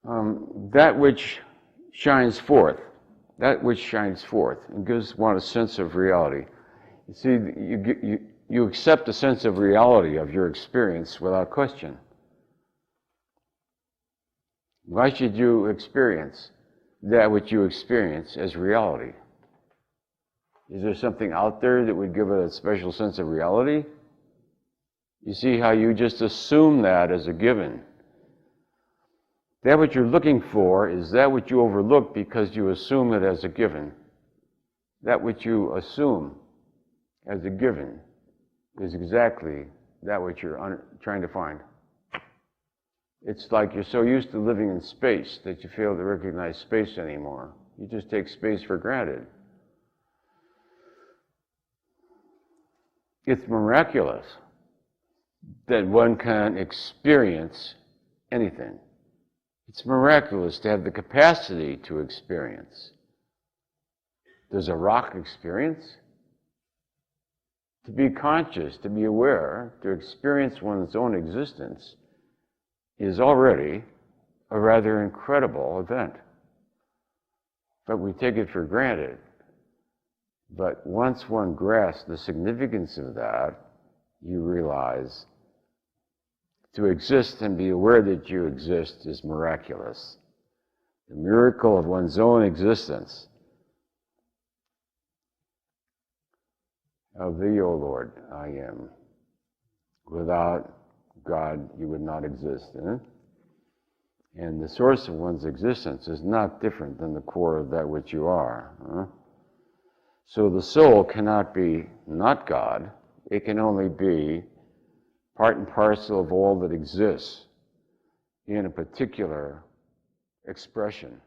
That which shines forth, and gives one a sense of reality. You see, you accept a sense of reality of your experience without question. Why should you experience that which you experience as reality? Is there something out there that would give it a special sense of reality? You see how you just assume that as a given. That what you're looking for is that which you overlook because you assume it as a given. That which you assume as a given is exactly that which you're trying to find. It's like you're so used to living in space that you fail to recognize space anymore. You just take space for granted. It's miraculous that one can experience anything. It's miraculous to have the capacity to experience. Does a rock experience? To be conscious, to be aware, to experience one's own existence is already a rather incredible event. But we take it for granted. But once one grasps the significance of that, you realize to exist and be aware that you exist is miraculous. The miracle of one's own existence. Of thee, O Lord, I am. Without God, you would not exist. And the source of one's existence is not different than the core of that which you are. So the soul cannot be not God. It can only be part and parcel of all that exists in a particular expression.